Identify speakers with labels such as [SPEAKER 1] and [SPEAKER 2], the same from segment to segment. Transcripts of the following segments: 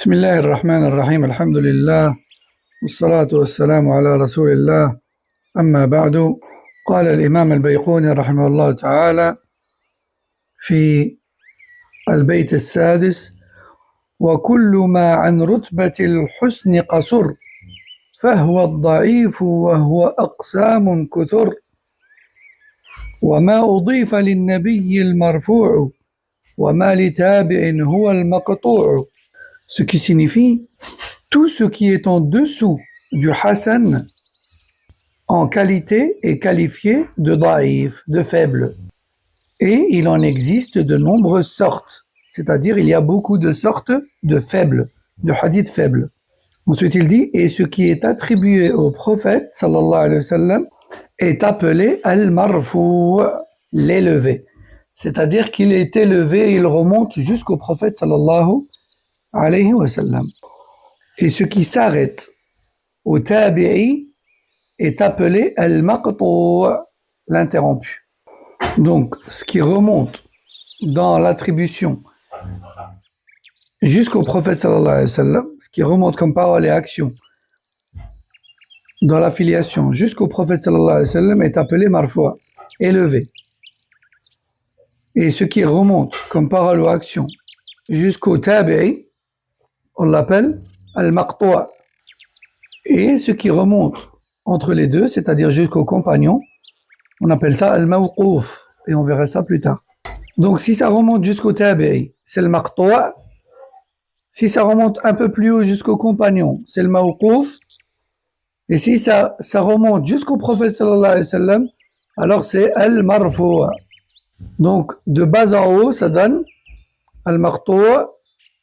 [SPEAKER 1] بسم الله الرحمن الرحيم الحمد لله والصلاة والسلام على رسول الله أما بعد قال الإمام البيقوني رحمه الله تعالى في البيت السادس وكل ما عن رتبة الحسن قصر فهو الضعيف وهو أقسام كثر وما أضيف للنبي المرفوع وما لتابع هو المقطوع. Ce qui signifie tout ce qui est en dessous du Hassan en qualité est qualifié de daïf, de faible. Et il en existe de nombreuses sortes, c'est-à-dire il y a beaucoup de sortes de faibles, de hadiths faibles. Ensuite il dit, et ce qui est attribué au prophète, sallallahu alayhi wa sallam, est appelé al-marfou', l'élevé. C'est-à-dire qu'il est élevé, il remonte jusqu'au prophète, sallallahu alayhi wa sallam. Et ce qui s'arrête au tabi'i est appelé al-maqtou', l'interrompu. Donc, ce qui remonte dans l'attribution jusqu'au prophète sallallahu alayhi wa sallam, ce qui remonte comme parole et action dans l'affiliation jusqu'au prophète sallallahu alayhi wa sallam est appelé marfou', élevé. Et ce qui remonte comme parole ou action jusqu'au tabi'i, on l'appelle al-maqtou'. Et ce qui remonte entre les deux, c'est-à-dire jusqu'au compagnon, on appelle ça al-mawqouf. Et on verra ça plus tard. Donc si ça remonte jusqu'au tabi'i, c'est le maqtou'. Si ça remonte un peu plus haut jusqu'au compagnon, c'est le mawqouf. Et si ça remonte jusqu'au prophète sallallahu alayhi wa sallam, alors c'est al-marfou'. Donc de bas en haut, ça donne al-maqtou',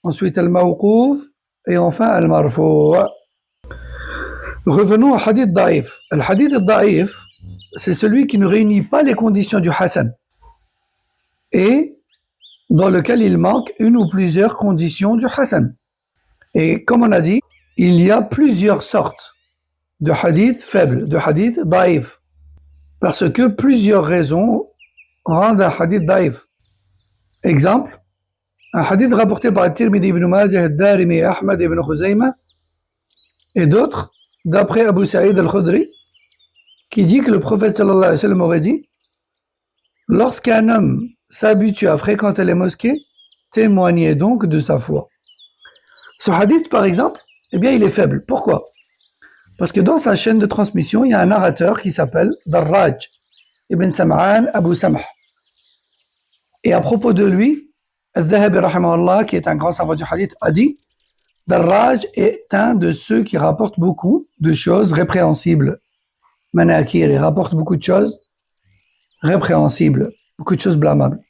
[SPEAKER 1] ensuite al-mawqouf, et enfin al-marfou'. Revenons au hadith daïf. Le hadith daïf, c'est celui qui ne réunit pas les conditions du Hassan et dans lequel il manque une ou plusieurs conditions du Hassan. Et comme on a dit, il y a plusieurs sortes de hadith faibles, de hadith daïf, parce que plusieurs raisons rendent un hadith daïf. Exemple, un hadith rapporté par Tirmidhi ibn Majah, Ad-Darimi, Ahmad ibn Khuzayma et d'autres, d'après Abu Sa'id al-Khudri, qui dit que le prophète sallallahu alayhi wa sallam aurait dit « Lorsqu'un homme s'habitue à fréquenter les mosquées, témoignez donc de sa foi. » Ce hadith, par exemple, eh bien, il est faible. Pourquoi? Parce que dans sa chaîne de transmission, il y a un narrateur qui s'appelle Darraj ibn Sam'an Abu Samh. Et à propos de lui, Al-Dhahabi rahimahullah, qui est un grand savant du hadith, a dit Darraj est un de ceux qui rapportent beaucoup de choses répréhensibles. Manakir, il rapporte beaucoup de choses répréhensibles, beaucoup de choses blâmables.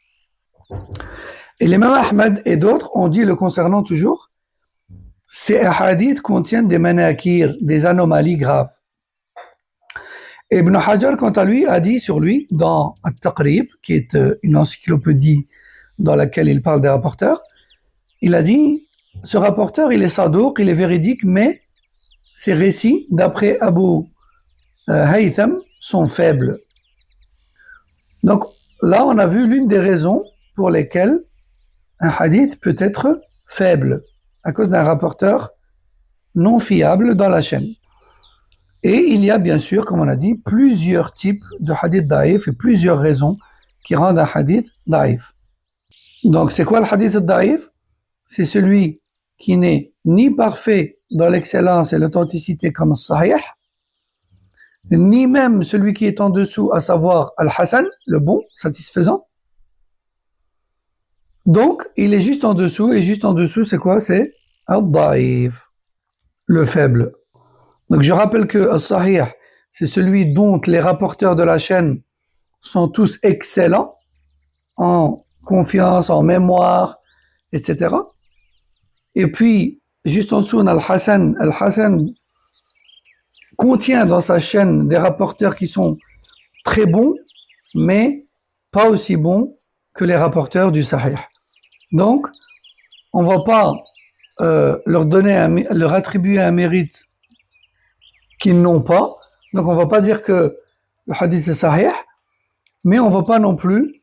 [SPEAKER 1] Et l'imam Ahmad et d'autres ont dit le concernant toujours, ces hadiths contiennent des manakir, des anomalies graves. Ibn Hajar, quant à lui, a dit sur lui, dans At-Taqrib, qui est une encyclopédie dans laquelle il parle des rapporteurs, il a dit, ce rapporteur, il est sadouk, il est véridique, mais ses récits, d'après Abu Haytham, sont faibles. Donc là, on a vu l'une des raisons pour lesquelles un hadith peut être faible, à cause d'un rapporteur non fiable dans la chaîne. Et il y a bien sûr, comme on a dit, plusieurs types de hadith daïf et plusieurs raisons qui rendent un hadith daïf. Donc c'est quoi le hadith daïf? C'est celui qui n'est ni parfait dans l'excellence et l'authenticité comme sahih, ni même celui qui est en dessous, à savoir al-Hassan, le bon, satisfaisant. Donc, il est juste en dessous, et juste en dessous, c'est quoi? C'est al-daïf, le faible. Donc, je rappelle que al-sahih, c'est celui dont les rapporteurs de la chaîne sont tous excellents, en confiance, en mémoire, etc. Et puis, juste en dessous, on a al-Hassan. Al-Hassan contient dans sa chaîne des rapporteurs qui sont très bons, mais pas aussi bons que les rapporteurs du Sahih. Donc, on ne va pas leur attribuer un mérite qu'ils n'ont pas. Donc, on ne va pas dire que le hadith est Sahih, mais on ne va pas non plus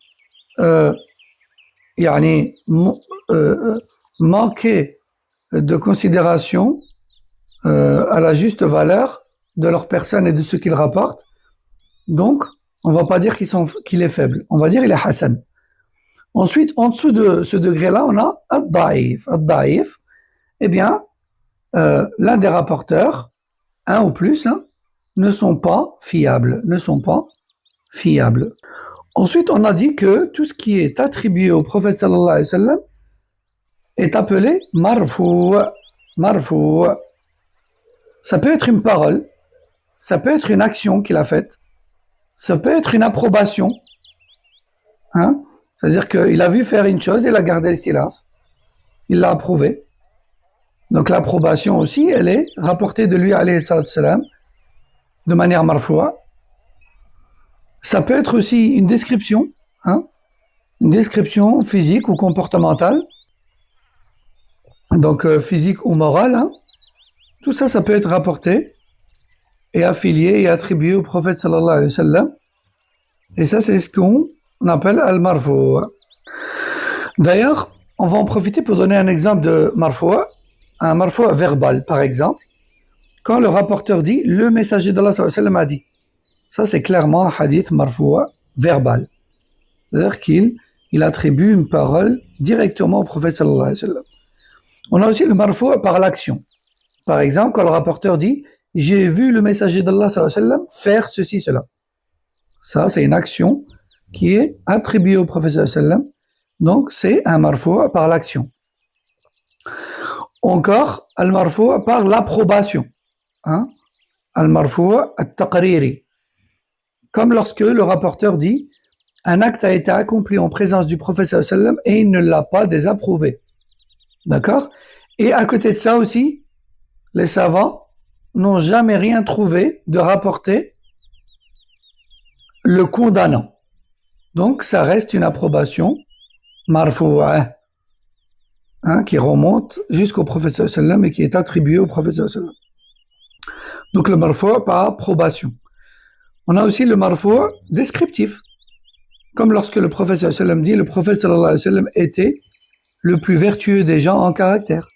[SPEAKER 1] manquer de considération à la juste valeur de leur personne et de ce qu'ils rapportent. Donc, on ne va pas dire qu'il est faible. On va dire qu'il est Hassan. Ensuite, en dessous de ce degré-là, on a Ad-Da'if. Ad-Da'if, eh bien, l'un des rapporteurs, un ou plus, ne sont pas fiables. Ensuite, on a dit que tout ce qui est attribué au prophète sallallahu alayhi wa sallam est appelé marfou'. Marfou'. Ça peut être une parole, ça peut être une action qu'il a faite, ça peut être une approbation. C'est-à-dire qu'il a vu faire une chose, il a gardé le silence. Il l'a approuvé. Donc l'approbation aussi, elle est rapportée de lui, alayhi salatu salam, de manière marfoua. Ça peut être aussi une description physique ou comportementale, donc physique ou morale. Tout ça, ça peut être rapporté et affilié et attribué au prophète sallallahu alayhi wa sallam. Et ça, c'est ce qu'on appelle al-marfou'. D'ailleurs, on va en profiter pour donner un exemple de marfou', un marfou' verbal, par exemple. Quand le rapporteur dit « le messager d'Allah sallallahu alayhi wa sallam a dit », ça c'est clairement un hadith marfou' verbal. C'est-à-dire qu'il attribue une parole directement au prophète sallallahu alayhi wa sallam. On a aussi le marfou' par l'action. Par exemple, quand le rapporteur dit « j'ai vu le messager d'Allah sallallahu alayhi wa sallam faire ceci, cela ». Ça, c'est une action qui est attribuée au prophète sallallahu alayhi wa sallam. Donc, c'est un marfou' par l'action. Encore, al-marfou' par l'approbation. Al-marfou' al-taqriri. Comme lorsque le rapporteur dit « un acte a été accompli en présence du prophète sallallahu alayhi wa sallam et il ne l'a pas désapprouvé ». D'accord ? Et à côté de ça aussi, les savants n'ont jamais rien trouvé de rapporter le condamnant. Donc, ça reste une approbation marfou'a, qui remonte jusqu'au prophète sallallahu alayhi wa sallam et qui est attribuée au prophète sallallahu alayhi wa sallam. Donc, le marfou' par approbation. On a aussi le marfou' descriptif. Comme lorsque le prophète sallallahu alayhi wa sallam dit « le prophète sallallahu alayhi wa sallam était le plus vertueux des gens en caractère ».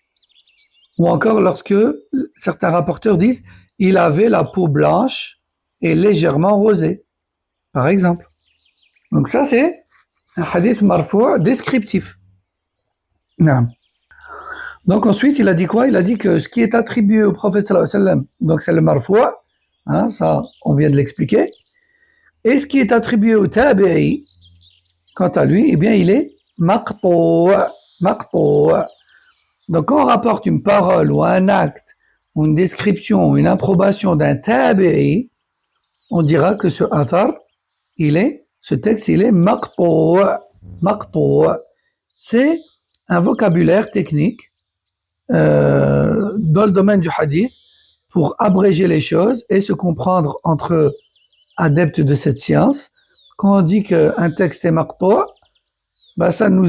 [SPEAKER 1] Ou encore lorsque certains rapporteurs disent « il avait la peau blanche et légèrement rosée », par exemple. Donc ça, c'est un hadith marfou' descriptif. Non. Donc ensuite, il a dit quoi ? Il a dit que ce qui est attribué au prophète sallallahu alayhi wa sallam, donc c'est le marfou', ça on vient de l'expliquer, et ce qui est attribué au tabi'i, quant à lui, eh bien il est maqtou'. Donc quand on rapporte une parole ou un acte, ou une description, ou une approbation d'un tabi'i, on dira que ce athar, ce texte, il est maqtou'. C'est un vocabulaire technique dans le domaine du hadith pour abréger les choses et se comprendre entre adeptes de cette science. Quand on dit qu'un texte est maqtou', ça nous